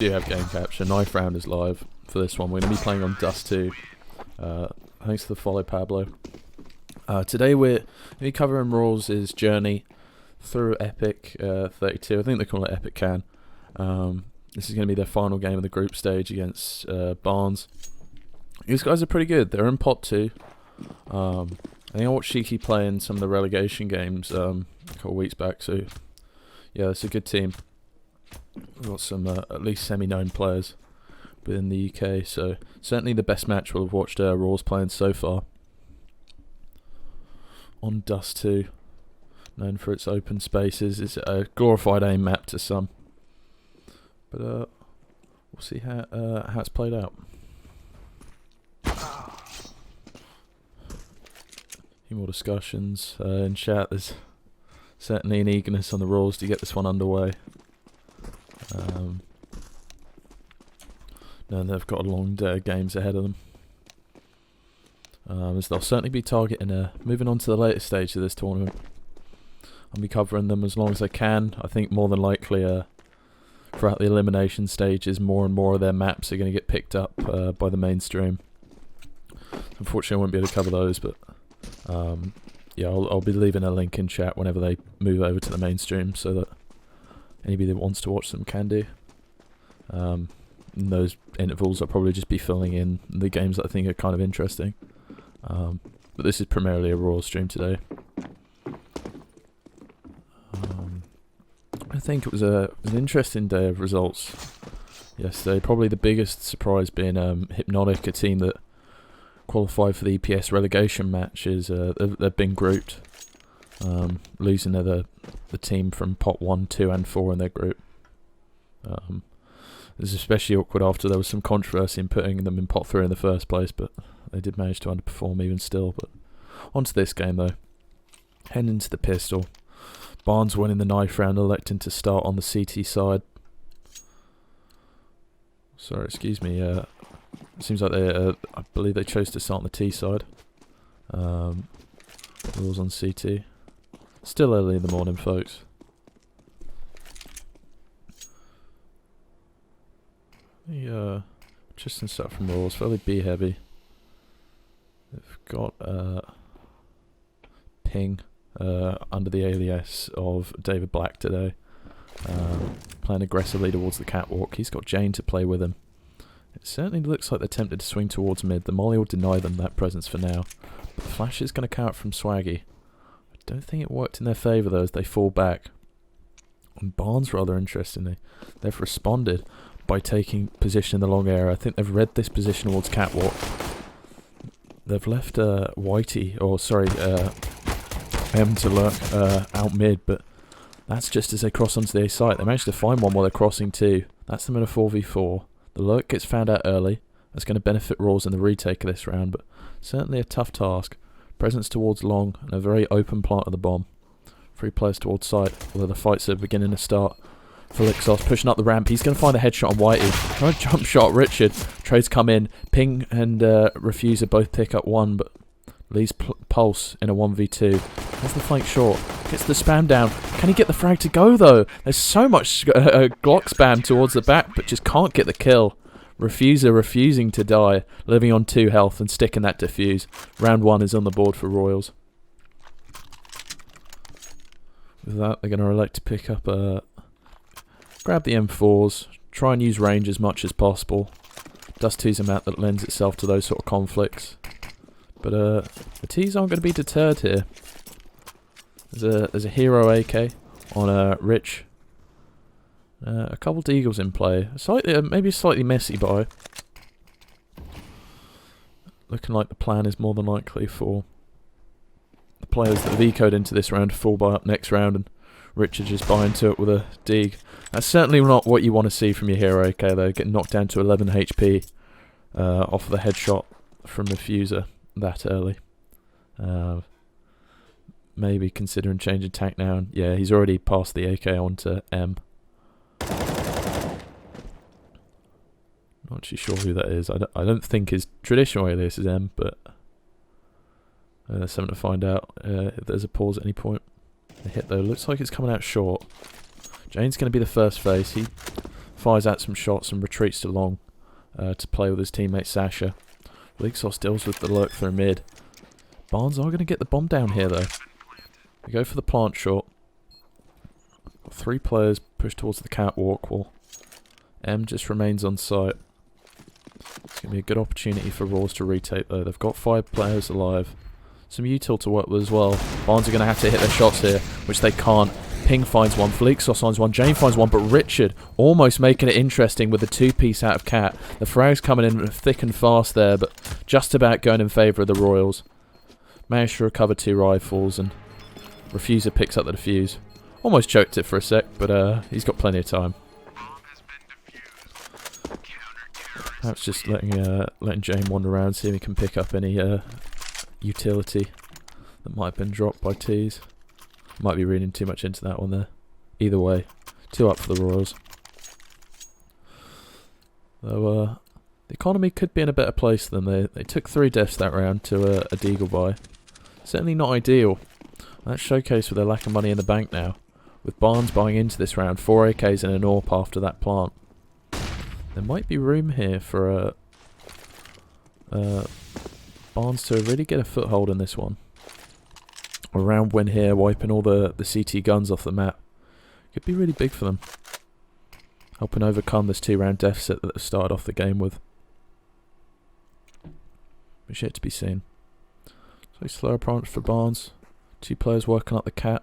Do have game capture. Knife round is live for this one. We're going to be playing on Dust 2. Thanks to the follow, Pablo. Today we're going to be covering Rawls' journey through epic32. I think they call it Epic Can. This is going to be their final game of the group stage against BARNS. These guys are pretty good. They're in pot 2. I think I watched Shiki play in some of the relegation games a couple of weeks back. So yeah, it's a good team. We've got some at least semi-known players within the UK, so certainly the best match we'll have watched Rawls playing so far. On Dust 2, known for its open spaces, it's a glorified aim map to some. But we'll see how it's played out. A few more discussions in chat. There's certainly an eagerness on the Rawls to get this one underway. And they've got a long day of games ahead of them. As they'll certainly be targeting moving on to the later stage of this tournament. I'll be covering them as long as I can. I think more than likely throughout the elimination stages, more and more of their maps are going to get picked up by the mainstream. Unfortunately, I won't be able to cover those, but yeah, I'll be leaving a link in chat whenever they move over to the mainstream, so that anybody that wants to watch them can do. In those intervals, I'll probably just be filling in the games that I think are kind of interesting. But this is primarily a Raw stream today. I think it was an interesting day of results yesterday. Probably the biggest surprise being Hypnotic, a team that qualified for the EPS relegation matches. They've been grouped, losing to the team from pot 1, 2 and 4 in their group. It was especially awkward after there was some controversy in putting them in pot 3 in the first place, but they did manage to underperform even still. But on to this game though. Heading into the pistol. BARNS winning the knife round, electing to start on the CT side. Sorry, excuse me. It seems like I believe they chose to start on the T side. Rules on CT. Still early in the morning, folks. Interesting stuff from Rawls, fairly B heavy. They've got Ping under the alias of David Black today, playing aggressively towards the catwalk. He's got Jane to play with him. It certainly looks like they're tempted to swing towards mid. The molly will deny them that presence for now. But the flash is going to come out from Swaggy. I don't think it worked in their favour though as they fall back. And BARNS, rather interestingly, they've responded by taking position in the long area. I think they've read this position towards catwalk. They've left Whitey, or sorry, M to lurk out mid, but that's just as they cross onto the A site. They managed to find one while they're crossing too. That's them in a 4v4. The lurk gets found out early. That's going to benefit Rawls in the retake of this round, but certainly a tough task. Presence towards long and a very open plant of the bomb. 3 players towards site, although the fights are beginning to start. Felixos pushing up the ramp. He's going to find a headshot on Whitey. Trying to jump shot Richard. Trades come in. Ping and Refuser both pick up 1, but Lee's Pulse in a 1v2. Has the flank short. Gets the spam down. Can he get the frag to go though? There's so much Glock spam towards the back, but just can't get the kill. Refuser refusing to die. Living on 2 health and sticking that defuse. Round 1 is on the board for Royals. With that, they're going to elect to pick up grab the M4s, try and use range as much as possible. Dust 2's a map that lends itself to those sort of conflicts. But the T's aren't going to be deterred here. There's a hero AK on Rich. A couple of Eagles in play. Maybe a slightly messy buy. Looking like the plan is more than likely for the players that have ecoed into this round to fall buy up next round, and Richard just buy into it with a dig. That's certainly not what you want to see from your hero AK though, getting knocked down to 11 HP off of the headshot from Refuser that early. Maybe considering changing tack now. Yeah, he's already passed the AK on to M. Not actually sure who that is. I don't think his traditional alias is M, but there's something to find out if there's a pause at any point. The hit though looks like it's coming out short. Jane's going to be the first face. He fires out some shots and retreats to long to play with his teammate Sasha. Leaksos deals with the lurk through mid. BARNS are going to get the bomb down here though. We go for the plant shot. 3 players push towards the catwalk while M just remains on site. It's going to be a good opportunity for Raws to retake though. They've got 5 players alive. Some util to work with as well. BARNS are going to have to hit their shots here, which they can't. Ping finds one, Leaksos finds one, Jane finds one, but Richard almost making it interesting with the 2-piece out of Cat. The frags coming in thick and fast there, but just about going in favour of the Royals. Managed to recover 2 rifles, and Refuser picks up the defuse. Almost choked it for a sec, but he's got plenty of time. Perhaps just letting Jane wander around, see if he can pick up any utility that might have been dropped by T's. Might be reading too much into that one there. Either way, 2 up for the Royals. Though the economy could be in a better place than they took 3 deaths that round to a deagle buy. Certainly not ideal. That's showcased with their lack of money in the bank now. With BARNS buying into this round, 4 AKs and an AWP after that plant. There might be room here for BARNS to really get a foothold in this one. A round win here, wiping all the CT guns off the map. Could be really big for them. Helping overcome this 2-round deficit that they started off the game with. But yet to be seen. So slow approach for BARNS. 2 players working up the cat.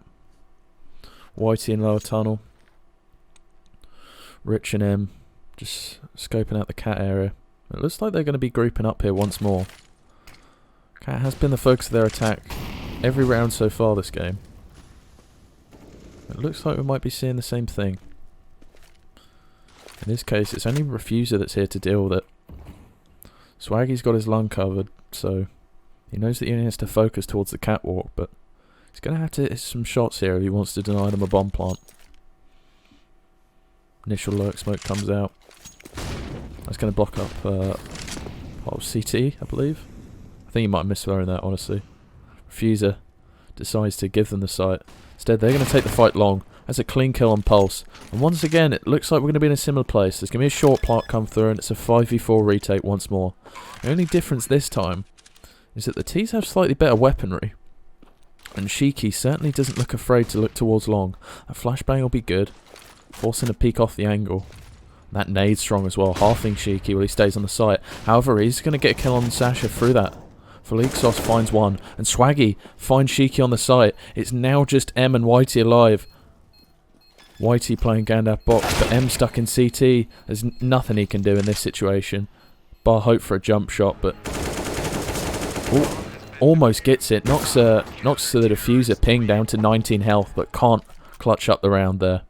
Whitey in lower tunnel. Rich and M just scoping out the cat area. It looks like they're going to be grouping up here once more. Cat has been the focus of their attack every round so far this game. It looks like we might be seeing the same thing. In this case, it's only Refuser that's here to deal with it. Swaggy's got his lung covered, so he knows that he only has to focus towards the catwalk, but he's going to have to hit some shots here if he wants to deny them a bomb plant. Initial lurk smoke comes out. That's going to block up part of CT, I believe. I think he might have misthrown that, honestly. Refuser decides to give them the sight. Instead, they're going to take the fight long. That's a clean kill on Pulse. And once again, it looks like we're going to be in a similar place. There's going to be a short plant come through, and it's a 5v4 retake once more. The only difference this time is that the T's have slightly better weaponry. And Shiki certainly doesn't look afraid to look towards long. A flashbang will be good, forcing a peek off the angle. That nade's strong as well, halving Shiki while he stays on the site. However, he's going to get a kill on Sasha through that. Leaksos finds one, and Swaggy finds Shiki on the site. It's now just M and Whitey alive. Whitey playing Gandalf box, but M stuck in CT. There's nothing he can do in this situation. Bar hope for a jump shot, but ooh, almost gets it. Knocks the diffuser ping down to 19 health, but can't clutch up the round there.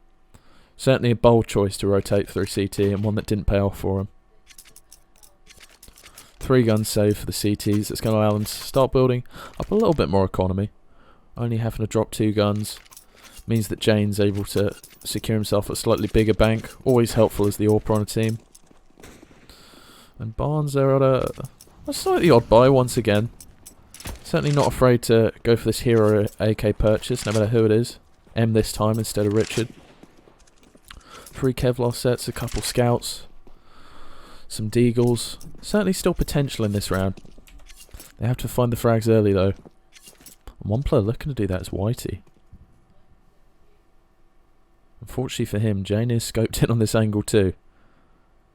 Certainly a bold choice to rotate through CT, and one that didn't pay off for him. 3 guns saved for the CTs. That's going to allow them to start building up a little bit more economy. Only having to drop 2 guns means that Jane's able to secure himself a slightly bigger bank. Always helpful as the AWP on a team. And BARNS are at a slightly odd buy once again. Certainly not afraid to go for this hero AK purchase, no matter who it is. M this time instead of Richard. 3 Kevlar sets, a couple scouts. Some deagles. Certainly still potential in this round. They have to find the frags early though. And one player looking to do that is Whitey. Unfortunately for him, Jane is scoped in on this angle too.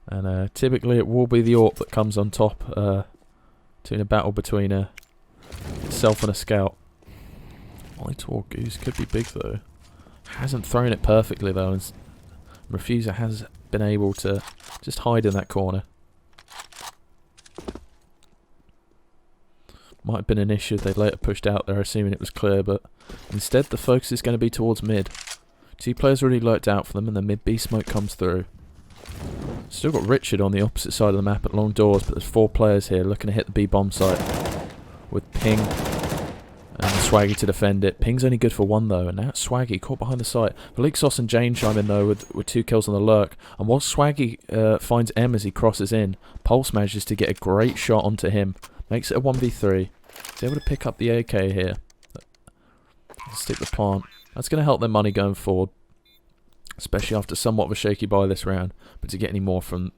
And typically it will be the AWP that comes on top in a battle between itself and a scout. White or Goose could be big though. Hasn't thrown it perfectly though, and Refuser has been able to just hide in that corner. Might have been an issue if they'd later pushed out there, assuming it was clear, but instead the focus is going to be towards mid. 2 players already lurked out for them, and the mid B smoke comes through. Still got Richard on the opposite side of the map at long doors, but there's 4 players here looking to hit the B bomb site with Ping and Swaggy to defend it. Ping's only good for 1 though, and now it's Swaggy caught behind the site. Leaksos and Jane chime in though with 2 kills on the lurk, and whilst Swaggy finds M as he crosses in, Pulse manages to get a great shot onto him. Makes it a 1v3. He's able to pick up the AK here. Stick the plant. That's going to help their money going forward. especially after somewhat of a shaky buy this round. But to get any more from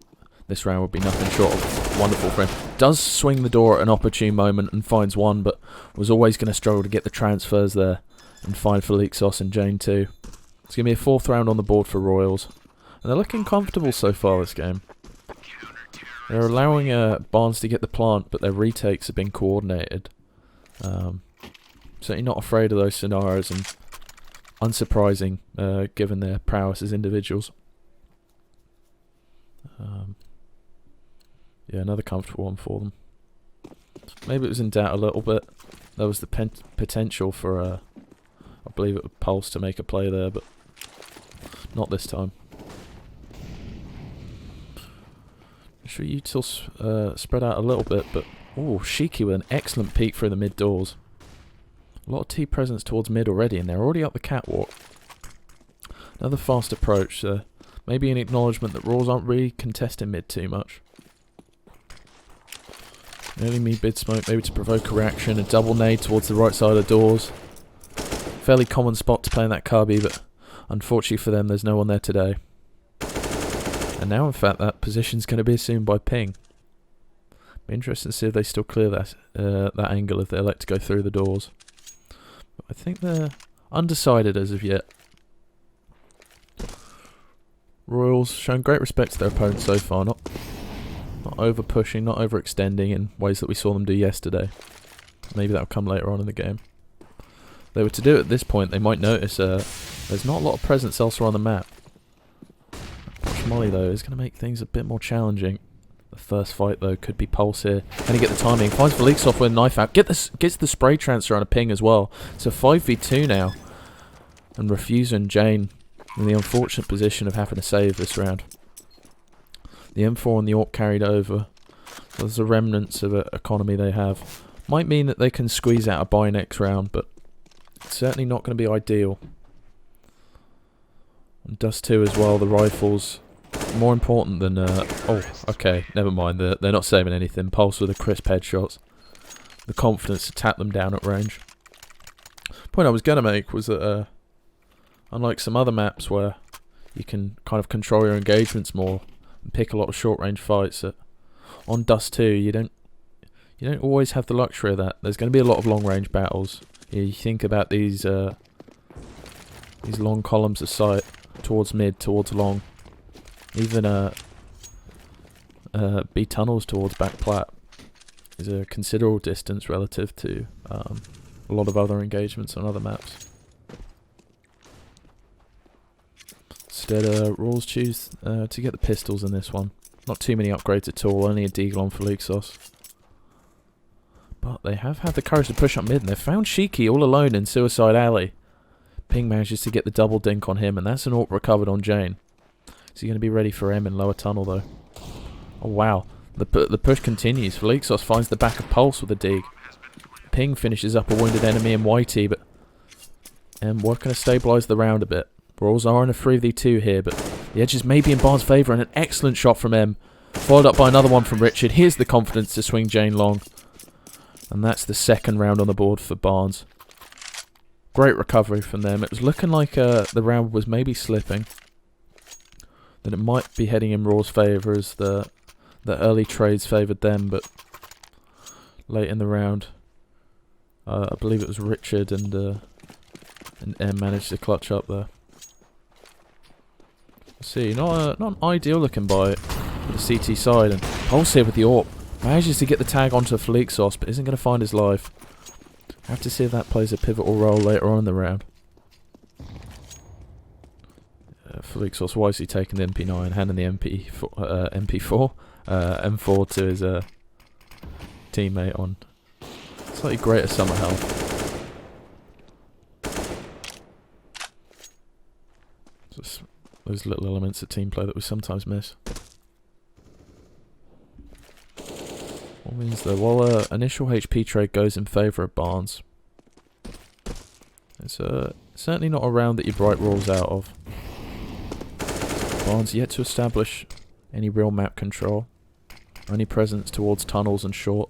this round would be nothing short of wonderful for him. Does swing the door at an opportune moment and finds one, but was always going to struggle to get the transfers there and find Felixos and Jane too. It's going to be a 4th round on the board for Royals. And they're looking comfortable so far this game. They're allowing Barnes to get the plant, but their retakes have been coordinated. Certainly not afraid of those scenarios, and unsurprising given their prowess as individuals. Yeah, another comfortable one for them. Maybe it was in doubt a little bit. There was the potential for, I believe it was Pulse to make a play there, but not this time. Sure, util spread out a little bit, but oh, Shiki with an excellent peek through the mid doors. A lot of T presence towards mid already, and they're already up the catwalk. Another fast approach. Maybe an acknowledgement that Raws aren't really contesting mid too much. Early me bid smoke, maybe to provoke a reaction. A double nade towards the right side of the doors. Fairly common spot to play in that cubby, but unfortunately for them, there's no one there today. And now, in fact, that position's going to be assumed by Ping. Be interesting to see if they still clear that angle if they elect to go through the doors. But I think they're undecided as of yet. Royals showing great respect to their opponents so far, not over pushing, not overextending in ways that we saw them do yesterday. Maybe that'll come later on in the game. If they were to do it at this point, they might notice there's not a lot of presence elsewhere on the map. Push Molly though is going to make things a bit more challenging. The first fight though could be Pulse here. Can he get the timing? Finds Felixos with a knife out. Gets the spray transfer on a Ping as well. So 5v2 now. And Refuser and Jane in the unfortunate position of having to save this round. The M4 and the AWP carried over. So there's the remnants of economy they have. Might mean that they can squeeze out a buy next round, but it's certainly not going to be ideal. And Dust 2 as well, the rifles. More important than... oh, okay, never mind. They're not saving anything. Pulse with the crisp headshots. The confidence to tap them down at range. The point I was going to make was that unlike some other maps where you can kind of control your engagements more and pick a lot of short range fights, on Dust 2 you don't always have the luxury of that. There's going to be a lot of long range battles. You think about these long columns of sight towards mid, towards long, even B tunnels towards back plat is a considerable distance relative to a lot of other engagements on other maps. Instead, Rawls choose to get the pistols in this one. Not too many upgrades at all, only a deagle on Felixos. But they have had the courage to push up mid, and they've found Shiki all alone in Suicide Alley. Ping manages to get the double dink on him, and that's an AWP recovered on Jane. Is he going to be ready for M in lower tunnel, though? Oh, wow. The push continues. Felixos finds the back of Pulse with a dig. Ping finishes up a wounded enemy in YT, but M working to stabilise the round a bit. Rawls are in a 3v2 here, but the edges may be in Barnes' favour, and an excellent shot from M. Followed up by another one from Richard. Here's the confidence to swing Jane long. And that's the second round on the board for Barnes. Great recovery from them. It was looking like the round was maybe slipping. That it might be heading in Raw's favour as the early trades favoured them, but late in the round, I believe it was Richard and M managed to clutch up there. See, not an ideal looking buy for the CT side, and Pulse here with the AWP manages to get the tag onto Felixos, but isn't going to find his life. Have to see if that plays a pivotal role later on in the round. Felixos wisely taking the MP9, handing the M4 to his teammate on slightly greater summer health. Just those little elements of team play that we sometimes miss. What means though, while initial HP trade goes in favour of Barnes, it's certainly not a round that you bright rolls out of. Barnes yet to establish any real map control, only presence towards tunnels and short.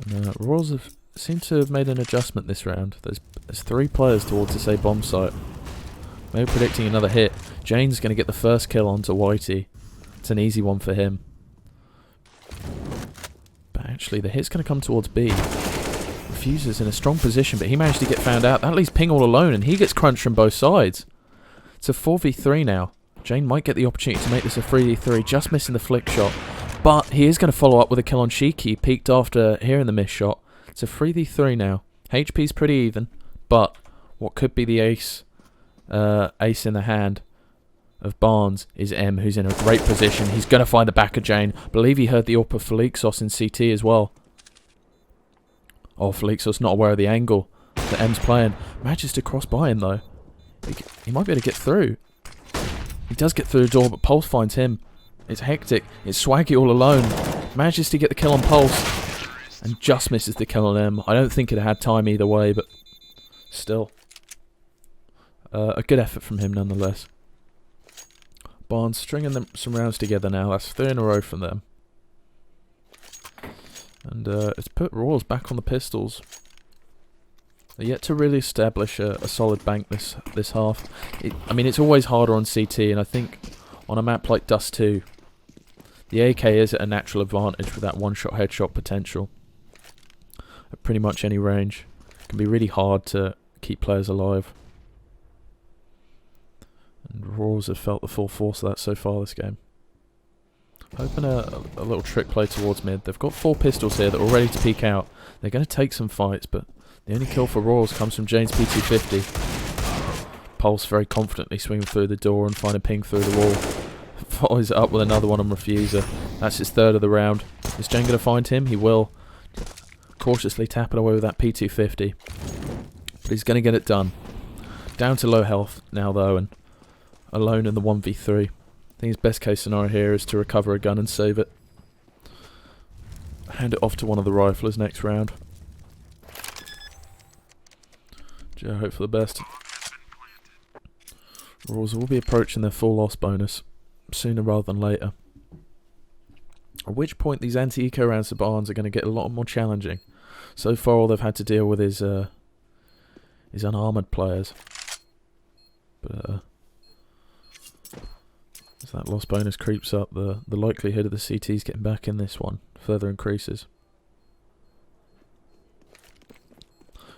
And Royals seem to have made an adjustment this round. There's 3 players towards this A bomb site. Maybe predicting another hit. Jane's going to get the first kill onto Whitey. It's an easy one for him. But actually, the hit's going to come towards B. Refuser's in a strong position, but he managed to get found out. That leaves Ping all alone, and he gets crunched from both sides. It's a 4v3 now. Jane might get the opportunity to make this a 3v3, just missing the flick shot. But he is going to follow up with a kill on Shiki. Peeked after hearing the miss shot. It's a 3v3 now. HP's pretty even, but what could be the ace in the hand of Barnes is M, who's in a great position. He's going to find the back of Jane. I believe he heard the AWP of Felixos in CT as well. Oh, Felixos not aware of the angle that M's playing. Manages to cross by him though. He might be able to get through. He does get through the door, but Pulse finds him. It's hectic. It's Swaggy all alone. Manages to get the kill on Pulse. And just misses the kill on M. I don't think it had time either way, but still. A good effort from him nonetheless. Barnes stringing some rounds together now. That's 3 in a row from them. And it's put Royals back on the pistols. They're yet to really establish a solid bank this half. I mean, it's always harder on CT, and I think on a map like Dust 2, the AK is at a natural advantage with that one-shot headshot potential. At pretty much any range. It can be really hard to keep players alive. And Royals have felt the full force of that so far this game. Hoping a little trick play towards mid. They've got 4 pistols here that are ready to peek out. They're going to take some fights, but the only kill for Royals comes from Jane's P250. Pulse very confidently swinging through the door and finding Ping through the wall. Follows it up with another one on Refuser. That's his 3rd of the round. Is Jane going to find him? He will. Cautiously tapping away with that P250. But he's going to get it done. Down to low health now though, and alone in the 1v3. I think his best case scenario here is to recover a gun and save it. Hand it off to one of the riflers next round. Joe, hope for the best. Royals will be approaching their full loss bonus sooner rather than later. At which point these anti-eco rounds to Barnes are going to get a lot more challenging. So far all they've had to deal with is unarmoured players. But as that loss bonus creeps up, the likelihood of the CTs getting back in this one further increases.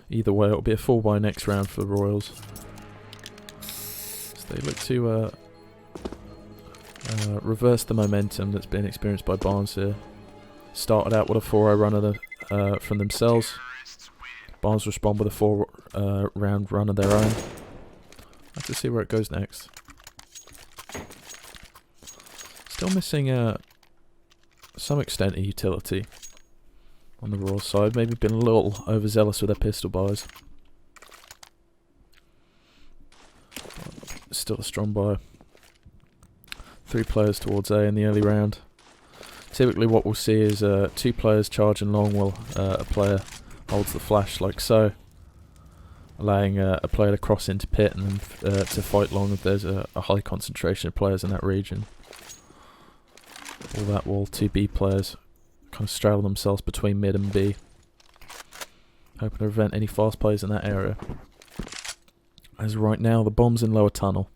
Either way, it'll be a full buy next round for the Royals. So they look to reverse the momentum that's been experienced by Barnes here. Started out with a 4-0 run from themselves. Barnes respond with a 4-round run of their own. Have to see where it goes next. Still missing some extent of utility on the Royal side. Maybe been a little overzealous with their pistol buys. Still a strong buy. 3 players towards A in the early round. Typically what we'll see is 2 players charging long while a player holds the flash like so, allowing a player to cross into pit and then to fight long if there's a high concentration of players in that region. All that while 2 B players kind of straddle themselves between mid and B, hoping to prevent any fast plays in that area. As right now, the bomb's in lower tunnel.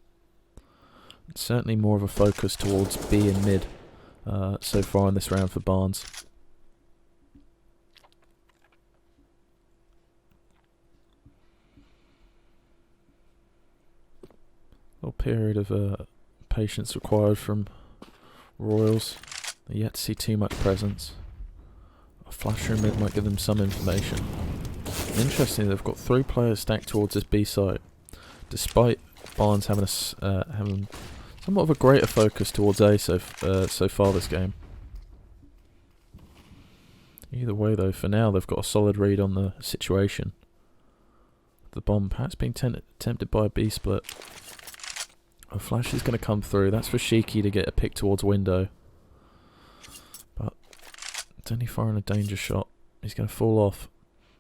It's certainly more of a focus towards B and mid so far in this round for Barnes. Little period of patience required from Royals. They're yet to see too much presence. A flash in mid might give them some information. Interestingly, they've got 3 players stacked towards this B site, despite Barnes having somewhat of a greater focus towards A so far this game. Either way though, for now they've got a solid read on the situation. The bomb perhaps being tempted by a B split. A flash is going to come through. That's for Shiki to get a pick towards window. But it's only firing a danger shot. He's going to fall off.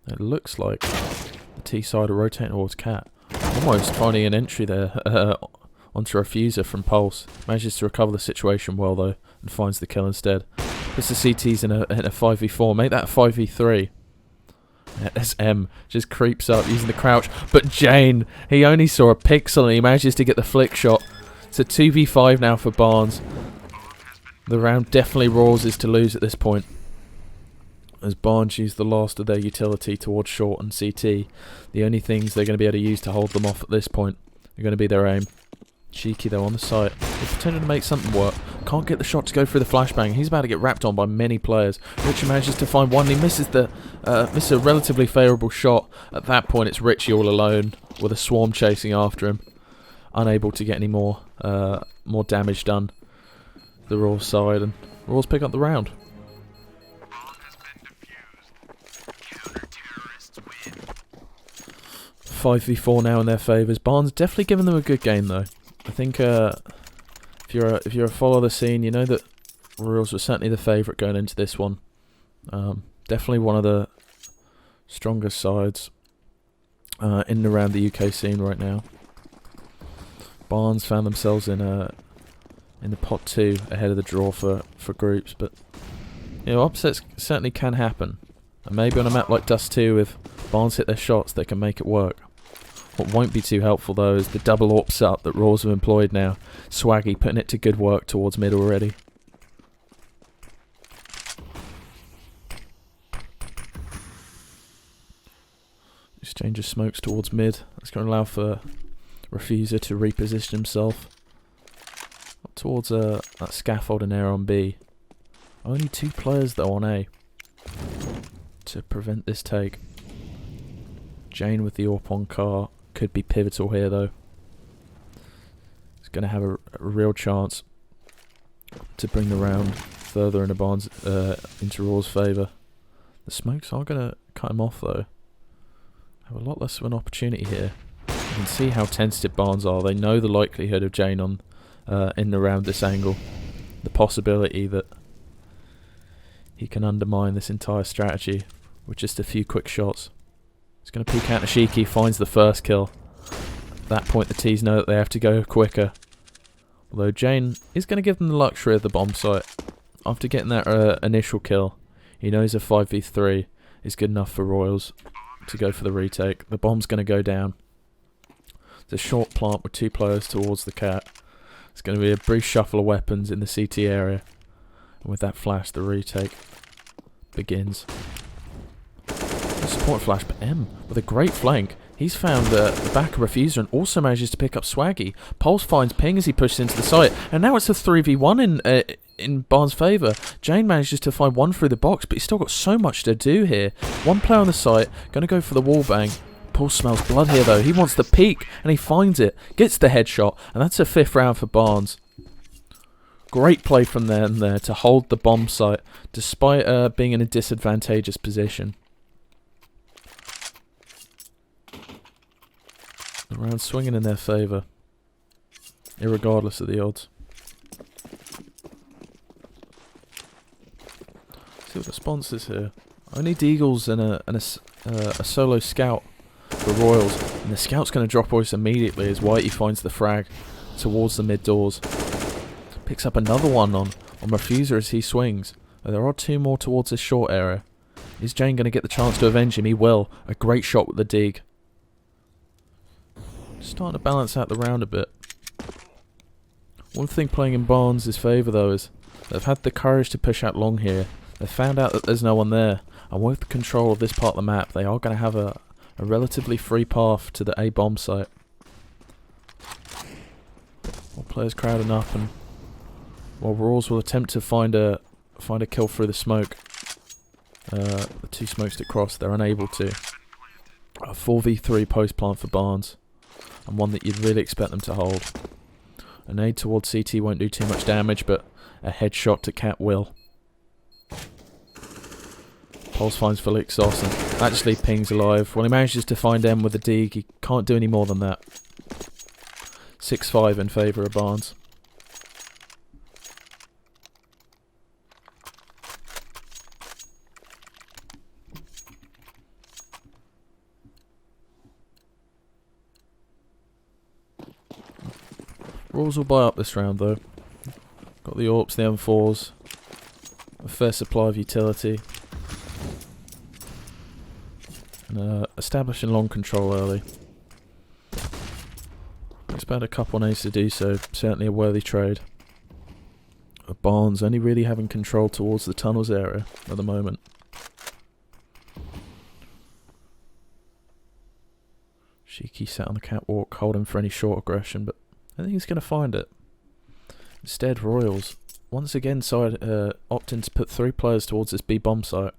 It looks like the T side are rotating towards Cat. Almost finding an entry there onto Refuser from Pulse. Manages to recover the situation well though, and finds the kill instead. Puts the CTs in a 5v4. Make that a 5v3. SM just creeps up using the crouch. But Jane, he only saw a pixel and he manages to get the flick shot. It's a 2v5 now for Barnes. The round definitely Royals is to lose at this point, as Barnes used the last of their utility towards short and CT. The only things they're going to be able to use to hold them off at this point are going to be their aim. Cheeky though on the site. They pretended to make something work. Can't get the shot to go through the flashbang. He's about to get wrapped on by many players. Richie manages to find one. He misses a relatively favourable shot. At that point it's Richie all alone with a swarm chasing after him. Unable to get any more damage done. The Raw side, and Raws pick up the round. 5v4 now in their favours. Barnes definitely giving them a good game though. I think if you're a follower of the scene, you know that Royals were certainly the favourite going into this one. Definitely one of the strongest sides in and around the UK scene right now. Barnes found themselves in the pot 2 ahead of the draw for groups, but you know, upsets certainly can happen. And maybe on a map like Dust 2, if Barnes hit their shots, they can make it work. What won't be too helpful though is the double AWP up that Raws have employed now. Swaggy putting it to good work towards mid already. Exchange of smokes towards mid. That's going to allow for Refuser to reposition himself up towards that scaffolding area on B. Only 2 players though on A to prevent this take. Jane with the AWP on car could be pivotal here though. He's going to have a real chance to bring the round further into Barnes into Raw's favour. The smokes are going to cut him off though. Have a lot less of an opportunity here. You can see how tentative Barnes are. They know the likelihood of Jane on in and around this angle. The possibility that he can undermine this entire strategy with just a few quick shots. He's going to peek out Nashiki, finds the first kill. At that point the T's know that they have to go quicker. Although Jane is going to give them the luxury of the bomb site. After getting that initial kill, he knows a 5v3 is good enough for Royals to go for the retake. The bomb's going to go down. It's a short plant with 2 players towards the cat. It's going to be a brief shuffle of weapons in the CT area. And with that flash, the retake begins. Support flash, but M with a great flank. He's found the back of Refuser and also manages to pick up Swaggy. Pulse finds Ping as he pushes into the site, and now it's a 3v1 in Barnes' favour. Jane manages to find one through the box, but he's still got so much to do here. 1 player on the site, going to go for the wall bang. Pulse smells blood here though. He wants the peek, and he finds it. Gets the headshot, and that's a 5th round for Barnes. Great play from them there to hold the bomb site, despite being in a disadvantageous position. The round swinging in their favour, irregardless of the odds. See what the response is here. Only Deagles and a solo scout for Royals, and the scout's going to drop almost immediately as Whitey finds the frag towards the mid doors. Picks up another one on Refuser as he swings. There are 2 more towards this short area. Is Jane going to get the chance to avenge him? He will. A great shot with the dig. Starting to balance out the round a bit. One thing playing in Barnes' favour though is they've had the courage to push out long here. They've found out that there's no one there, and with control of this part of the map they are going to have a relatively free path to the A bomb site. All players crowding up, and while Raws will attempt to find a kill through the smoke, the 2 smokes to cross, they're unable to. A 4v3 post plant for Barnes, and one that you'd really expect them to hold. A nade towards CT won't do too much damage, but a headshot to Cat will. Pulse finds Felix Sauce and actually Ping's alive. Well, he manages to find M with a dig. He can't do any more than that. 6-5 in favour of Barnes. Raws will buy up this round though. Got the AWPs, the M4s, a fair supply of utility. And establishing long control early. Expect a couple on ace to do so. Certainly a worthy trade. Barnes only really having control towards the tunnels area at the moment. Shiki sat on the catwalk holding for any short aggression, but I think he's going to find it. Instead, Royals once again opting to put 3 players towards this B bomb site.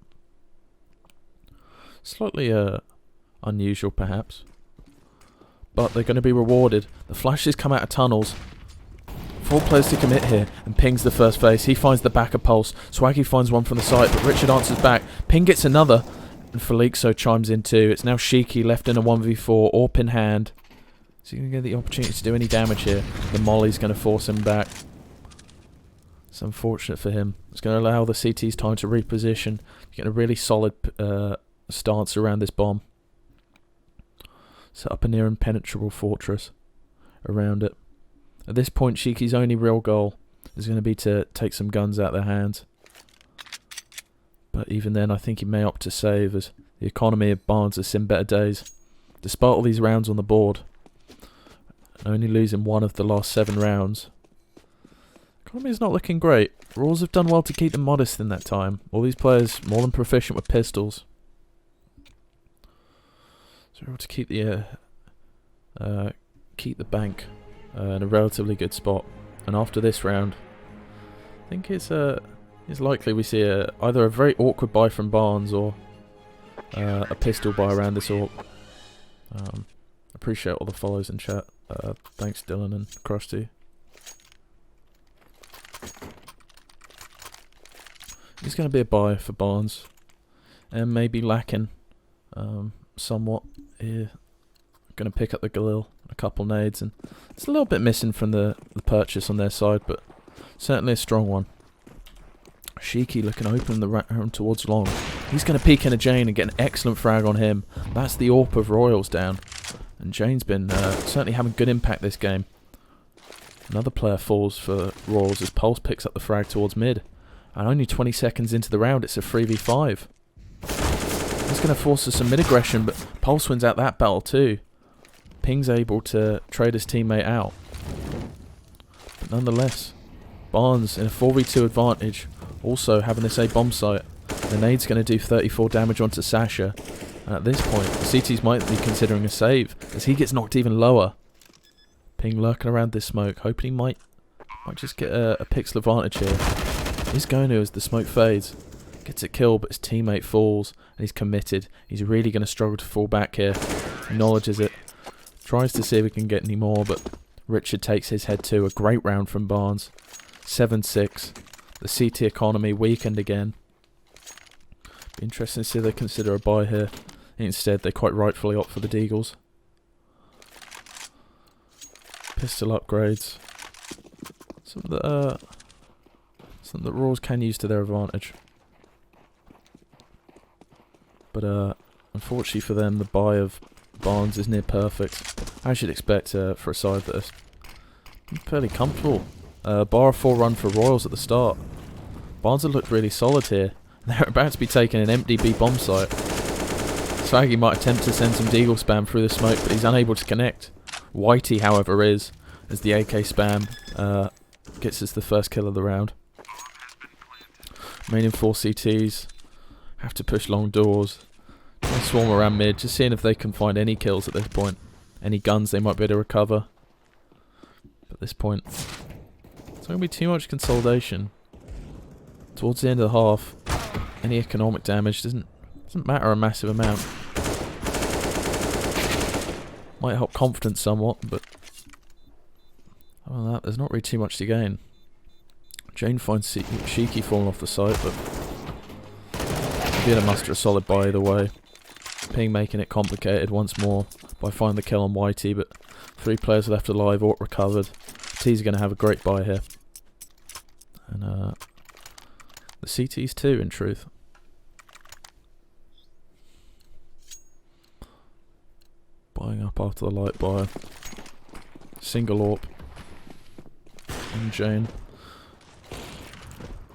Slightly unusual perhaps, but they're going to be rewarded. The flashes come out of tunnels. 4 players to commit here, and Ping's the first phase. He finds the backer pulse. Swaggy finds one from the site, but Richard answers back. Ping gets another, and Felixo chimes in too. It's now Shiki left in a 1v4, AWP in hand. Is he going to get the opportunity to do any damage here? The molly's going to force him back. It's unfortunate for him. It's going to allow the CT's time to reposition. Get a really solid stance around this bomb. Set up a near impenetrable fortress around it. At this point, Shiki's only real goal is going to be to take some guns out of their hands. But even then, I think he may opt to save, as the economy of Barnes has seen better days. Despite all these rounds on the board, and only losing 1 of the last 7 rounds, economy is not looking great. Rules have done well to keep them modest in that time. All these players more than proficient with pistols. So we're able to keep the bank in a relatively good spot. And after this round, I think it's likely we see either a very awkward buy from Barnes or a pistol buy around this AWP. Appreciate all the follows in chat. Thanks Dylan and Krusty. It's going to be a buy for Barnes, and maybe lacking somewhat here. Going to pick up the Galil, a couple nades, and it's a little bit missing from the purchase on their side, but certainly a strong one. Shiki looking open the round towards long. He's going to peek in a Jane and get an excellent frag on him. That's the AWP of Royals down, and Jane's been certainly having good impact this game. Another player falls for Royals as Pulse picks up the frag towards mid, and only 20 seconds into the round it's a 3v5. He's going to force us some mid aggression, but Pulse wins out that battle too. Ping's able to trade his teammate out. But nonetheless, Barnes in a 4v2 advantage, also having this A bomb site. The nade's going to do 34 damage onto Sasha. And at this point, the CTs might be considering a save, as he gets knocked even lower. Ping lurking around this smoke, hoping he might just get a pixel advantage here. He's going to as the smoke fades. Gets a kill, but his teammate falls, and he's committed. He's really going to struggle to fall back here. Acknowledges it. Tries to see if he can get any more, but Richard takes his head too. A great round from Barnes. 7-6. The CT economy weakened again. Be interesting to see if they consider a buy here. Instead, they quite rightfully opt for the Deagles. Pistol upgrades. Something that Royals can use to their advantage. But unfortunately for them, the buy of Barnes is near perfect. I should expect for a side that is fairly comfortable. Bar a 4 run for Royals at the start. Barnes have looked really solid here. They're about to be taking an empty B bomb site. Swaggy might attempt to send some Deagle spam through the smoke, but he's unable to connect. Whitey, however, is, as the AK spam gets us the first kill of the round. Remaining 4 CTs have to push long doors. Try to swarm around mid, just seeing if they can find any kills at this point. Any guns they might be able to recover. But at this point, it's not going to be too much consolidation. Towards the end of the half, any economic damage doesn't matter a massive amount. Might help confidence somewhat, but other than that, there's not really too much to gain. Jane finds Shiki falling off the site, but be able to muster a solid buy either way. Ping making it complicated once more by finding the kill on Whitey, but 3 players left alive or recovered. T's are going to have a great buy here. And the CTs too, in truth. Buying up after the light buy. Single AWP. And Jane.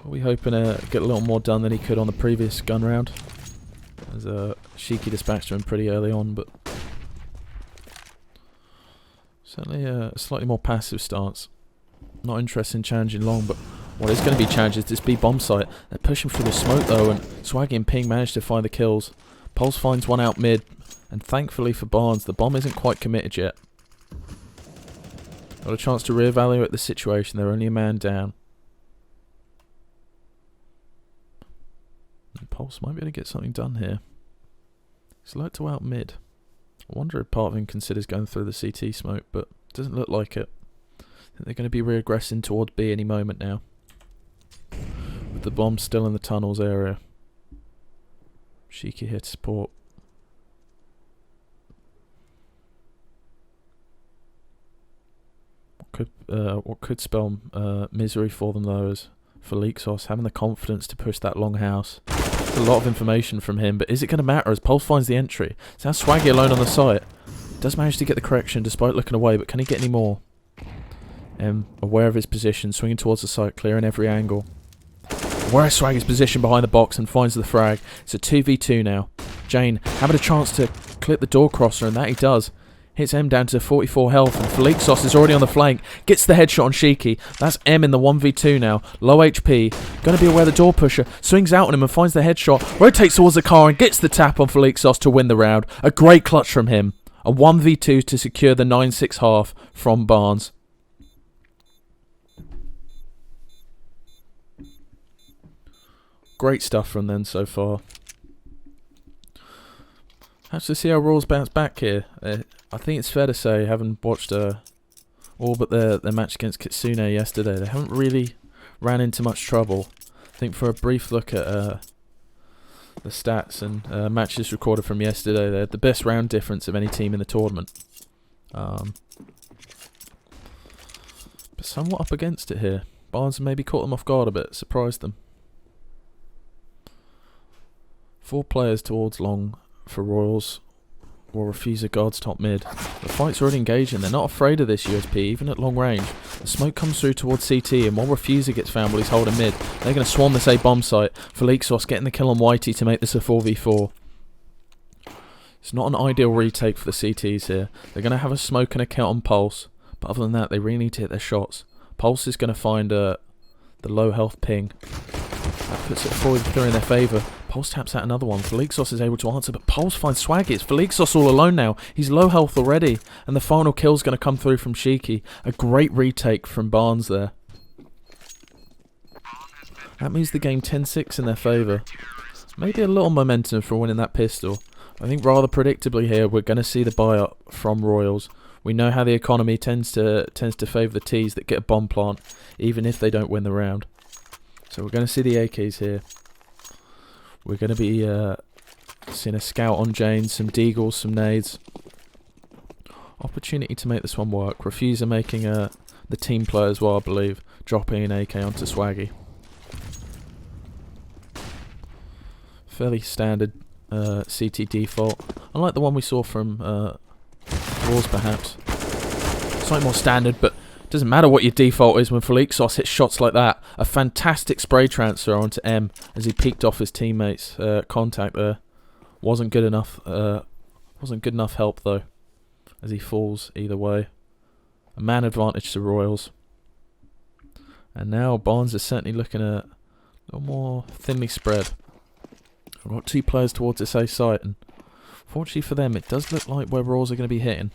Are we hoping to get a little more done than he could on the previous gun round? As Shiki dispatched him pretty early on, but certainly a slightly more passive stance. Not interested in challenging long, but what is going to be challenged is this B bomb site. They're pushing through the smoke though, and Swaggy and Ping managed to find the kills. Pulse finds one out mid, and thankfully for Barnes, the bomb isn't quite committed yet. Got a chance to reevaluate the situation. They're only a man down. And Pulse might be able to get something done here. He's like to out mid. I wonder if part of him considers going through the CT smoke, but it doesn't look like it. I think they're going to be regressing towards B any moment now. With the bomb still in the tunnels area. Shiki here to support. What could spell misery for them though is Felixos having the confidence to push that long house. There's a lot of information from him, but is it going to matter as Pulse finds the entry? It's now Swaggy alone on the site. Does manage to get the correction despite looking away, but can he get any more? Aware of his position, swinging towards the site, clearing every angle. Aware of Swaggy's position behind the box and finds the frag. It's a 2v2 now. Jane having a chance to clip the door crosser, and that he does. Hits M down to 44 health, and Felixos is already on the flank. Gets the headshot on Shiki. That's M in the 1v2 now. Low HP. Going to be aware the door pusher. Swings out on him and finds the headshot. Rotates towards the car and gets the tap on Felixos to win the round. A great clutch from him. A 1v2 to secure the 9-6 half from Barnes. Great stuff from them so far. Have to see how Royals bounce back here. I think it's fair to say, having watched all but their match against Kitsune yesterday, they haven't really ran into much trouble. I think for a brief look at the stats and matches recorded from yesterday, they had the best round difference of any team in the tournament. But somewhat up against it here. Barnes maybe caught them off guard a bit, surprised them. 4 players towards long for Royals, while Refuser guards top mid. The fight's already engaging. They're not afraid of this USP, even at long range. The smoke comes through towards CT, and while Refuser gets found while he's holding mid, they're going to swarm this A bomb site. Felixos getting the kill on Whitey to make this a 4v4. It's not an ideal retake for the CTs here. They're going to have a smoke and a count on Pulse, but other than that, they really need to hit their shots. Pulse is going to find the low health Ping. That puts it forward in their favour. Pulse taps out another one. Felixos is able to answer, but Pulse finds Swaggy. It's Felixos all alone now. He's low health already, and the final kill's going to come through from Shiki. A great retake from Barnes there. That means the game 10-6 in their favour. Maybe a little momentum for winning that pistol. I think rather predictably here, we're going to see the buy-up from Royals. We know how the economy tends to favour the Ts that get a bomb plant, even if they don't win the round. So we're going to see the AKs here. We're going to be seeing a scout on Jane, some deagles, some nades. Opportunity to make this one work. Refuser making the team play as well, I believe. Dropping an AK onto Swaggy. Fairly standard CT default. Unlike the one we saw from Wars perhaps. Slightly more standard, but doesn't matter what your default is when Felixos hits shots like that. A fantastic spray transfer onto M as he peeked off his teammates' contact there. Wasn't good enough help though, as he falls either way. A man advantage to Royals. And now Barnes is certainly looking a little more thinly spread. I've got 2 players towards this A site, and fortunately for them, it does look like where Royals are going to be hitting.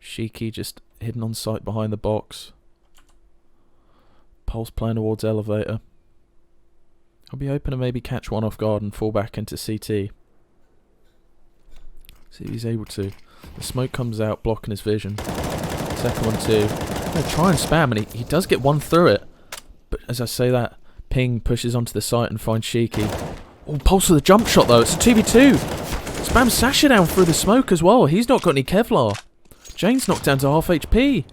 Shiki just hidden on site behind the box. Pulse playing towards elevator. I'll be hoping to maybe catch one off guard and fall back into CT. See if he's able to. The smoke comes out, blocking his vision. Second one too. No, try and spam, and he does get one through it. But as I say that, Ping pushes onto the site and finds Shiki. Oh, Pulse with a jump shot though. It's a 2v2. Spams Sasha down through the smoke as well. He's not got any Kevlar. Jane's knocked down to half HP.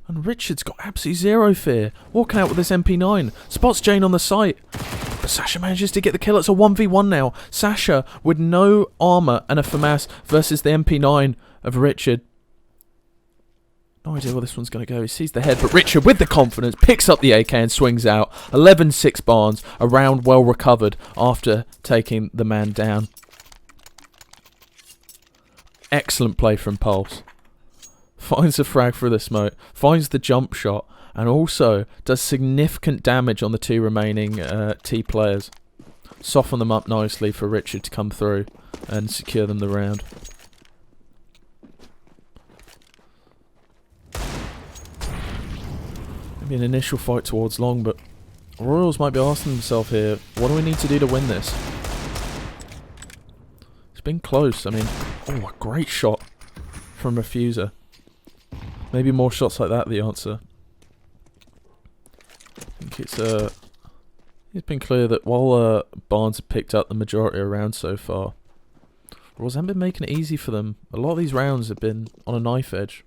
And Richard's got absolutely zero fear. Walking out with this MP9. Spots Jane on the site. But Sasha manages to get the kill. It's a 1v1 now. Sasha with no armour and a FAMAS versus the MP9 of Richard. No idea where this one's going to go. He sees the head, but Richard, with the confidence, picks up the AK and swings out. 11-6 Barnes, a round well recovered after taking the man down. Excellent play from Pulse. Finds the frag through the smoke, finds the jump shot, and also does significant damage on the two remaining T players. Soften them up nicely for Richard to come through and secure them the round. Maybe an initial fight towards long, but Royals might be asking themselves here, what do we need to do to win this? It's been close. I mean, oh, a great shot from Refuser. Maybe more shots like that, the answer. I think it's been clear that while Barnes have picked up the majority of rounds so far, Royals haven't been making it easy for them. A lot of these rounds have been on a knife edge.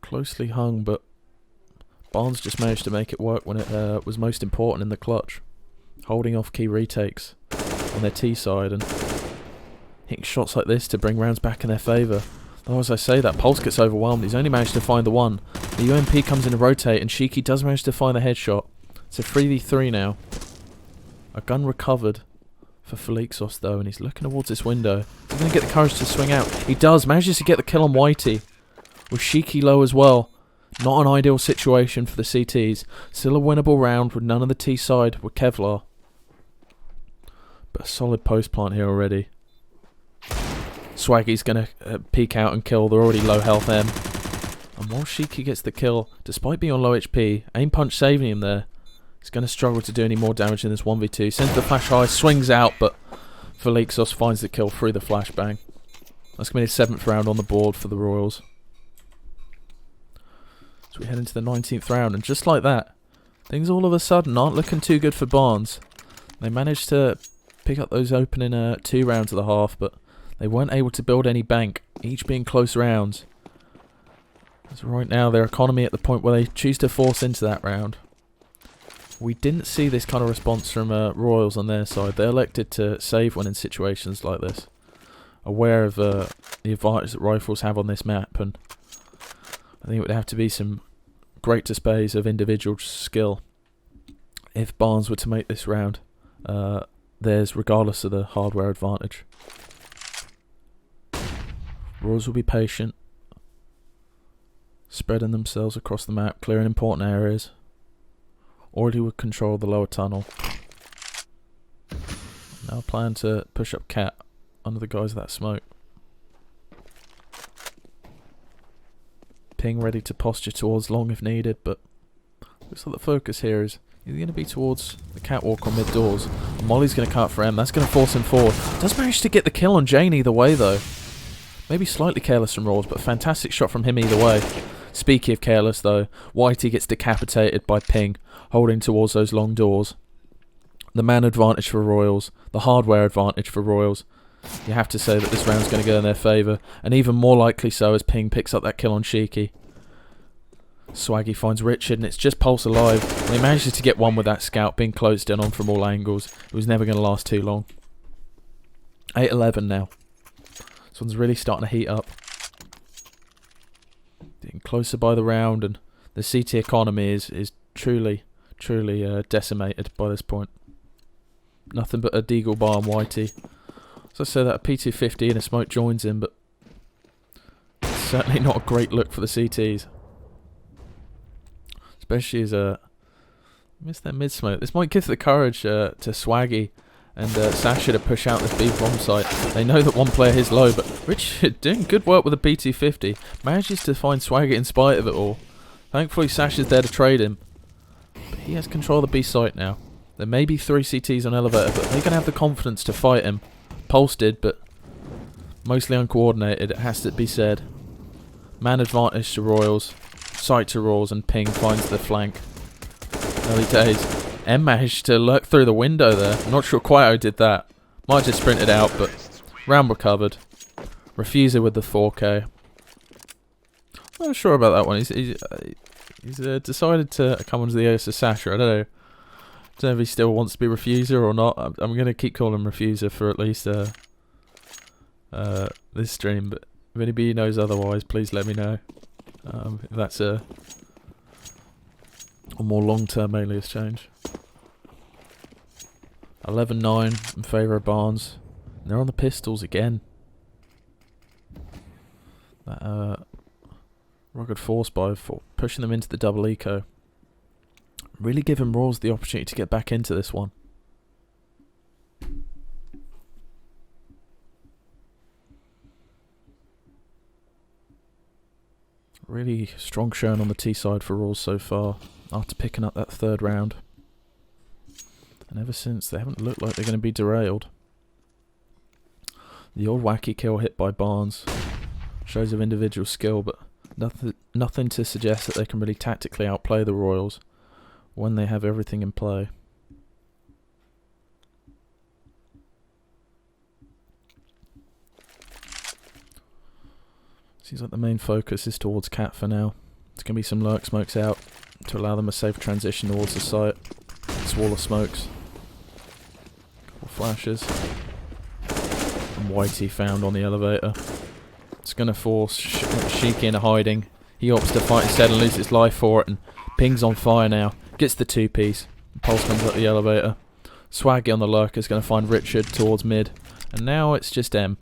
Closely hung, but Barnes just managed to make it work when it was most important in the clutch. Holding off key retakes on their T side and hitting shots like this to bring rounds back in their favour. Though as I say that, Pulse gets overwhelmed. He's only managed to find the one. The UMP comes in to rotate and Shiki does manage to find the headshot. It's a 3v3 now. A gun recovered for Felixos though, and he's looking towards this window. He's going to get the courage to swing out. He does, manages to get the kill on Whitey. With Shiki low as well. Not an ideal situation for the CTs. Still a winnable round with none of the T side with Kevlar. But a solid post plant here already. Swaggy's going to peek out and kill. They're already low health M. And while Shiki gets the kill, despite being on low HP, aim punch saving him there. He's going to struggle to do any more damage in this 1v2. Sends the flash high, swings out, but Felixos finds the kill through the flashbang. That's going to be his 7th round on the board for the Royals. So we head into the 19th round, and just like that, things all of a sudden aren't looking too good for Barnes. They managed to pick up those opening 2 rounds of the half, but they weren't able to build any bank, each being close rounds. So right now, their economy at the point where they choose to force into that round. We didn't see this kind of response from Royals on their side. They elected to save when in situations like this, aware of the advantage that rifles have on this map, and I think it would have to be some great displays of individual skill if Barnes were to make this round theirs, regardless of the hardware advantage. Royals will be patient, spreading themselves across the map, clearing important areas. Already with control of the lower tunnel. Now plan to push up Cat under the guise of that smoke. Ping ready to posture towards long if needed, but looks like the focus here is either going to be towards the catwalk or mid doors. And Molly's going to cut for M. That's going to force him forward. Does manage to get the kill on Jane either way though. Maybe slightly careless from Rawls, but fantastic shot from him either way. Speaking of careless though, Whitey gets decapitated by Ping, holding towards those long doors. The man advantage for Royals, the hardware advantage for Royals. You have to say that this round's going to go in their favour, and even more likely so as Ping picks up that kill on Shiki. Swaggy finds Richard, and it's just Pulse alive. And he manages to get one with that scout being closed in on from all angles. It was never going to last too long. 8-11 now. This one's really starting to heat up. Getting closer by the round, and the CT economy is truly decimated by this point. Nothing but a Deagle bar on Whitey. As I say that, a P250 and a smoke joins in, but it's certainly not a great look for the CTs. Especially as miss that mid smoke. This might give the courage to Swaggy and Sasha to push out this B bomb site. They know that one player is low, but Richard doing good work with a P250. Manages to find Swaggy in spite of it all. Thankfully Sasha's there to trade him. But he has control of the B site now. There may be 3 CTs on elevator, but they're going to have the confidence to fight him. Pulse did, but mostly uncoordinated, it has to be said. Man advantage to Royals, sight to Royals, and Ping finds the flank. Early days. M managed to lurk through the window there. I'm not sure quite how he did that. Might have just sprinted out, but round recovered. Refuser with the 4K. I'm not sure about that one. He's decided to come onto the ace of Sasha. I don't know. Don't know if he still wants to be Refuser or not. I'm going to keep calling him Refuser for at least this stream, but If anybody knows otherwise, please let me know. If that's a more long-term alias change. 11-9 in favour of Barnes. And they're on the pistols again. That rugged force by pushing them into the double eco. Really giving Rawls the opportunity to get back into this one. Really strong showing on the T side for Rawls so far, after picking up that third round. And ever since, they haven't looked like they're going to be derailed. The old wacky kill hit by Barnes shows of individual skill, but nothing to suggest that they can really tactically outplay the Royals when they have everything in play. Seems like the main focus is towards Cat for now. There's going to be some lurk smokes out to allow them a safe transition towards the site. Swall of smokes. Couple flashes. And Whitey found on the elevator. It's going to force Sheiky into hiding. He opts to fight instead and loses his life for it, and Ping's on fire now. Gets the two-piece. Pulse comes up the elevator. Swaggy on the lurker is going to find Richard towards mid. And now it's just M.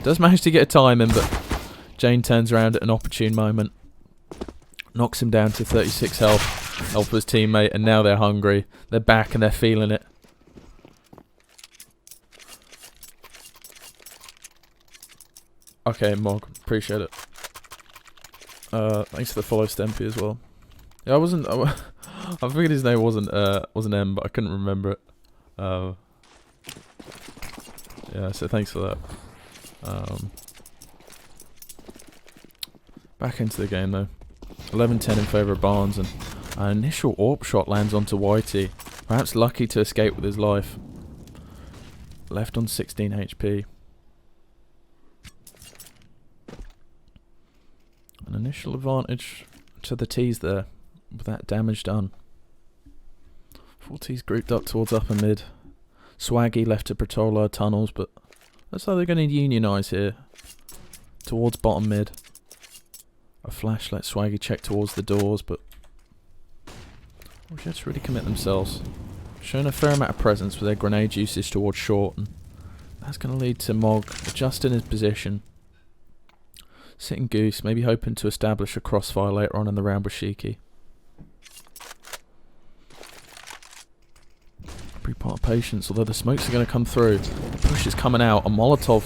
Does manage to get a time in, but Jane turns around at an opportune moment. Knocks him down to 36 health. Help his teammate, and now they're hungry. They're back and they're feeling it. Okay, Mog, appreciate it. Thanks for the follow, Stempy, as well. Yeah, I figured his name wasn't M, but I couldn't remember it. Yeah, so thanks for that. Back into the game though. 11-10 in favour of Barnes, and an initial AWP shot lands onto Whitey. Perhaps lucky to escape with his life. Left on 16 HP. An initial advantage to the T's there, with that damage done. 4 T's grouped up towards upper mid. Swaggy left to patrol our tunnels, but looks like they're going to unionise here. Towards bottom mid. A flash let Swaggy check towards the doors, but Jets really commit themselves. Showing a fair amount of presence with their grenade usage towards short, and that's going to lead to Mog adjusting his position. Sitting goose, maybe hoping to establish a crossfire later on in the round with Sheiky. Every part of patience, although the smokes are going to come through. The push is coming out. A Molotov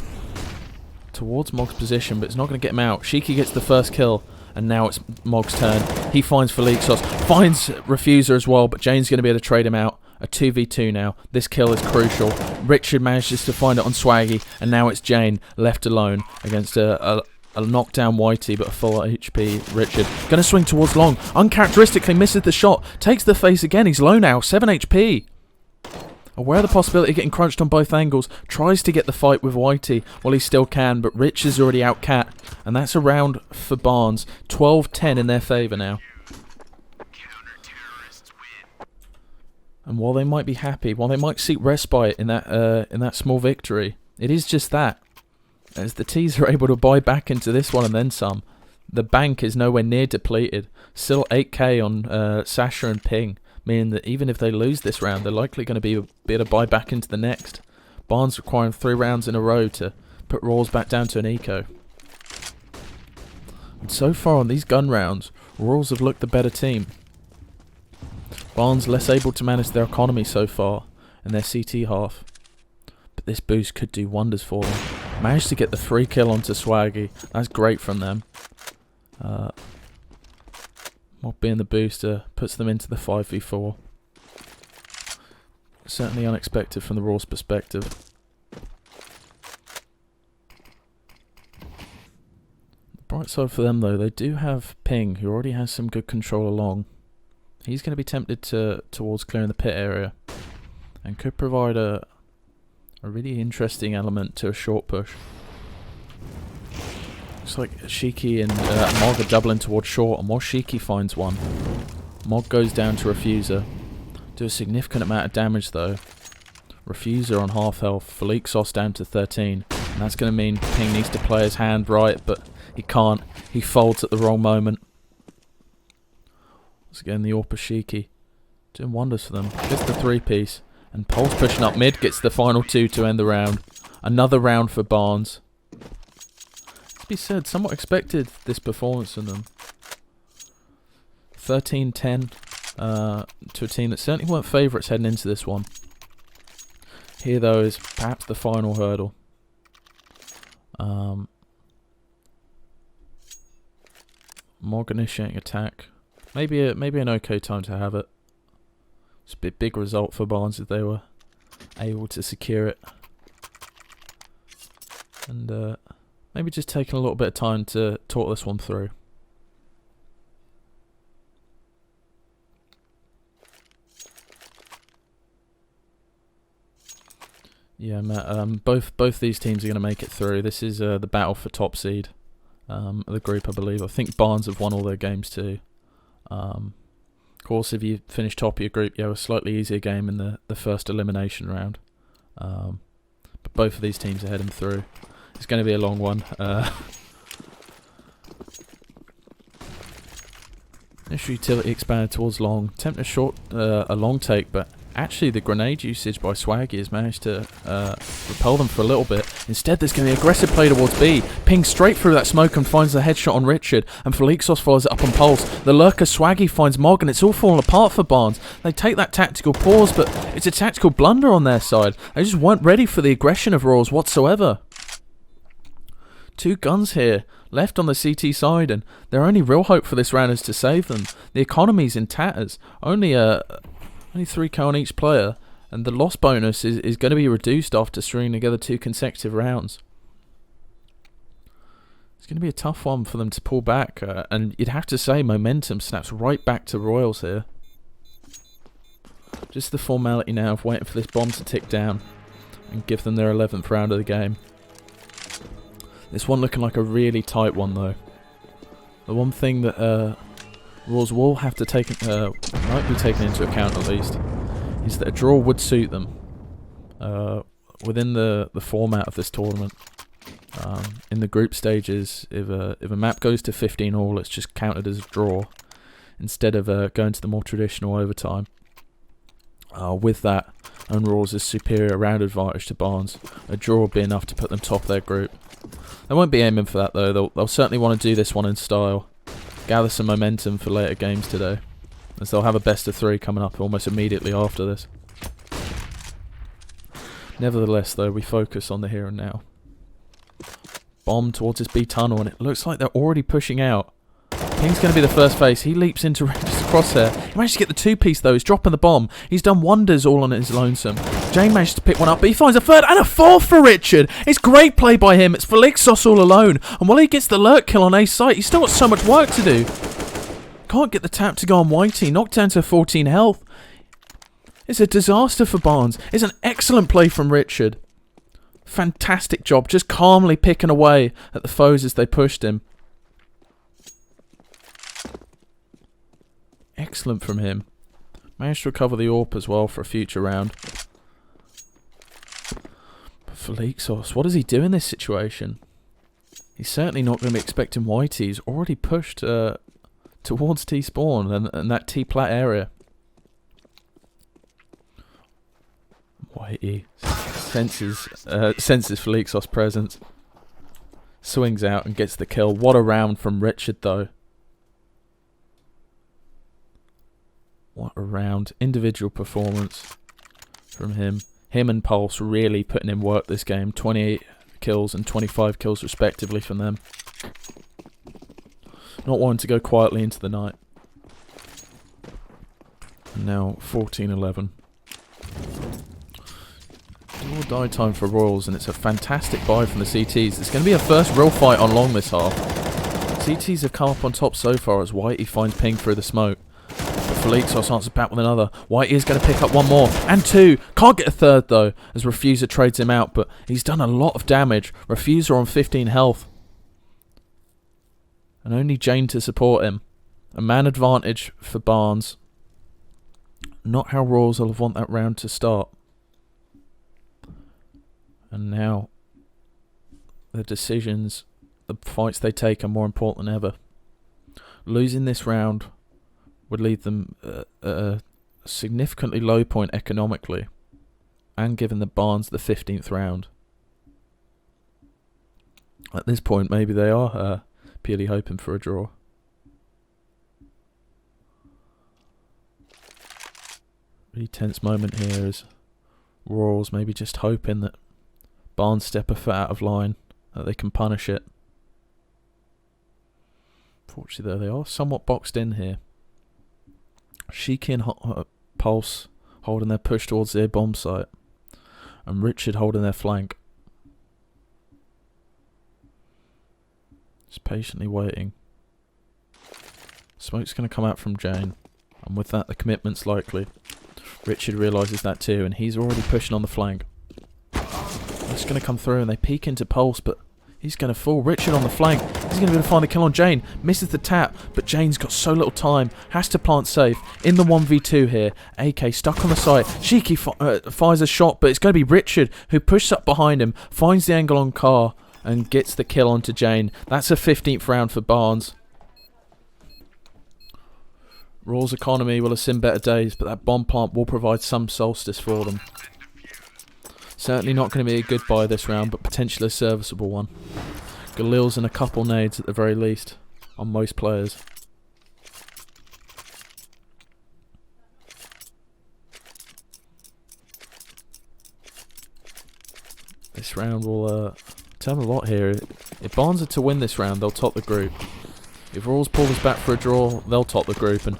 towards Mog's position, but it's not going to get him out. Sheiky gets the first kill, and now it's Mog's turn. He finds Felixos, finds Refuser as well, but Jane's going to be able to trade him out. A 2v2 now. This kill is crucial. Richard manages to find it on Swaggy, and now it's Jane left alone against a knockdown Whitey, but a full HP Richard. Going to swing towards long. Uncharacteristically misses the shot. Takes the face again. He's low now. 7 HP. Aware of the possibility of getting crunched on both angles. Tries to get the fight with Whitey while he still can, but Rich is already out Cat. And that's a round for Barnes. 12-10 in their favour now. And while they might be happy, while they might seek respite in that small victory, it is just that. As the T's are able to buy back into this one and then some. The bank is nowhere near depleted. Still 8k on Sasha and Ping, meaning that even if they lose this round, they're likely going to be able to buy back into the next. Barnes requiring 3 rounds in a row to put Rawls back down to an eco. And so far on these gun rounds, Rawls have looked the better team. Barnes less able to manage their economy so far in their CT half. But this boost could do wonders for them. Managed to get the free kill onto Swaggy. That's great from them. Mob being the booster puts them into the 5v4. Certainly unexpected from the Raw's perspective. The bright side for them though, they do have Ping, who already has some good control along. He's going to be tempted towards clearing the pit area, and could provide a really interesting element to a short push. Looks like Sheiky and Mog are doubling towards short, and while Sheiky finds one, Mog goes down to Refuser. Do a significant amount of damage though. Refuser on half health, Felixos down to 13. And that's going to mean Ping needs to play his hand right, but he can't. He folds at the wrong moment. Once again, the Orpashiki doing wonders for them. Gets the 3-piece. And Pole's pushing up mid, gets the final 2 to end the round. Another round for Barnes. To be said, somewhat expected this performance from them. 13-10 to a team that certainly weren't favourites heading into this one. Here, though, is perhaps the final hurdle. Morgan initiating attack. Maybe an okay time to have it. It's a big result for Barnes if they were able to secure it. And maybe just taking a little bit of time to talk this one through. Yeah, Matt, both these teams are going to make it through. This is the battle for top seed of the group, I believe. I think Barnes have won all their games too. Of course, if you finish top of your group, you have a slightly easier game in the first elimination round. But both of these teams are heading through. It's going to be a long one. Initial utility expanded towards long. Attempt a long take, but actually the grenade usage by Swaggy has managed to repel them for a little bit. Instead, there's going to be aggressive play towards B. Ping straight through that smoke and finds the headshot on Richard, and Felixos follows it up on Pulse. The lurker Swaggy finds Mog, and it's all falling apart for Barnes. They take that tactical pause, but it's a tactical blunder on their side. They just weren't ready for the aggression of Royals whatsoever. 2 guns here left on the CT side, and their only real hope for this round is to save them. The economy's in tatters. Only 3k on each player, and the loss bonus is going to be reduced after stringing together 2 consecutive rounds. It's going to be a tough one for them to pull back, and you'd have to say momentum snaps right back to Royals here. Just the formality now of waiting for this bomb to tick down and give them their 11th round of the game. This one looking like a really tight one though. The one thing that Royals will have to take, might be taken into account at least, is that a draw would suit them within the format of this tournament. In the group stages, if a map goes to 15 all, it's just counted as a draw instead of going to the more traditional overtime. With that, and Royals' superior round advantage to Barnes, a draw would be enough to put them top of their group. They won't be aiming for that though. They'll certainly want to do this one in style. Gather some momentum for later games today, as they'll have a best of 3 coming up almost immediately after this. Nevertheless though, we focus on the here and now. Bomb towards this B tunnel, and it looks like they're already pushing out. Ping's going to be the first face. He leaps into Richard's crosshair. He managed to get the 2-piece though. He's dropping the bomb. He's done wonders all on his lonesome. Jane managed to pick one up, but he finds a 3rd and a 4th for Richard. It's great play by him. It's Felixos all alone. And while he gets the lurk kill on A site, he's still got so much work to do. Can't get the tap to go on Whitey. Knocked down to 14 health. It's a disaster for Barnes. It's an excellent play from Richard. Fantastic job, just calmly picking away at the foes as they pushed him. Excellent from him. Managed to recover the AWP as well for a future round. But Felixos, what does he do in this situation? He's certainly not going to be expecting Whitey. He's already pushed towards T-spawn and that T-plat area. Whitey senses Felixos' presence. Swings out and gets the kill. What a round from Richard though. What a round. Individual performance from him. Him and Pulse really putting in work this game. 28 kills and 25 kills respectively from them. Not wanting to go quietly into the night. And now 14-11. Do or die time for Royals, and it's a fantastic buy from the CTs. It's going to be a first real fight on long this half. CTs have come up on top so far as Whitey finds Ping through the smoke. Felixos answers back with another. Whitey is going to pick up one more and 2. Can't get a 3rd though, as Refuser trades him out, but he's done a lot of damage. Refuser on 15 health. And only Jane to support him. A man advantage for Barnes. Not how Royals will want that round to start. And now the decisions, the fights they take are more important than ever. Losing this round would leave them at a significantly low point economically, and giving the BARNS the 15th round. At this point, maybe they are purely hoping for a draw. Really tense moment here as Royals maybe just hoping that BARNS step a foot out of line, that they can punish it. Fortunately though, they are somewhat boxed in here. Shiki and Pulse holding their push towards their bomb site, and Richard holding their flank. Just patiently waiting. Smoke's going to come out from Jane, and with that the commitment's likely. Richard realises that too, and he's already pushing on the flank. That's going to come through, and they peek into Pulse, but he's going to fall. Richard on the flank. He's going to be able to find the kill on Jane. Misses the tap, but Jane's got so little time. Has to plant safe. In the 1v2 here. AK stuck on the site. Shiki fires a shot, but it's going to be Richard who pushes up behind him, finds the angle on Carr, and gets the kill onto Jane. That's a 15th round for BARNS. Raw's economy will have seen better days, but that bomb plant will provide some solstice for them. Certainly not going to be a goodbye this round, but potentially a serviceable one. Galil's and a couple nades at the very least on most players. This round will tell them a lot here. If BARNS are to win this round, they'll top the group. If Rawls pull this back for a draw, they'll top the group. And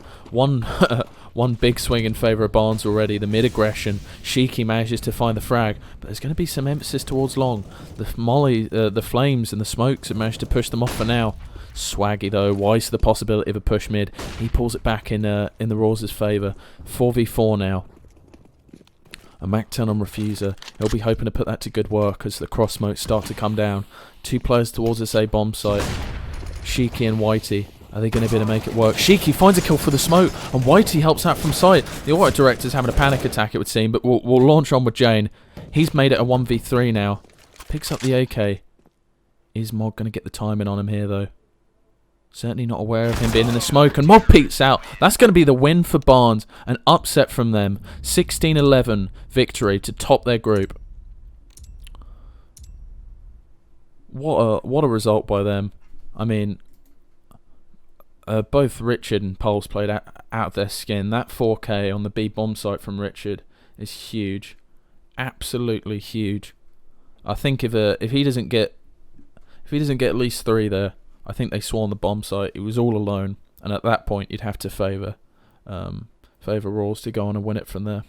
one big swing in favour of BARNS already. The mid-aggression. Shiki manages to find the frag, but there's going to be some emphasis towards long. The flames and the smokes have managed to push them off for now. Swaggy though, wise to the possibility of a push mid. He pulls it back in the Rawls' favour. 4v4 now. A Mac-10 on Refuser. He'll be hoping to put that to good work as the cross smokes start to come down. Two players towards this A bomb site. Shiki and Whitey. Are they going to be able to make it work? Shiki finds a kill for the smoke, and Whitey helps out from sight. The auto director's having a panic attack, it would seem, but we'll launch on with Jane. He's made it a 1v3 now. Picks up the AK. Is Mod going to get the timing on him here, though? Certainly not aware of him being in the smoke, and Mod peeks out. That's going to be the win for BARNS. An upset from them. 16-11 victory to top their group. What a result by them. I mean, both Richard and Pulse played out of their skin. That 4K on the B bomb site from Richard is huge, absolutely huge. I think if he doesn't get at least 3 there, I think they swarm the bomb site. He was all alone, and at that point you'd have to favour Rawls to go on and win it from there.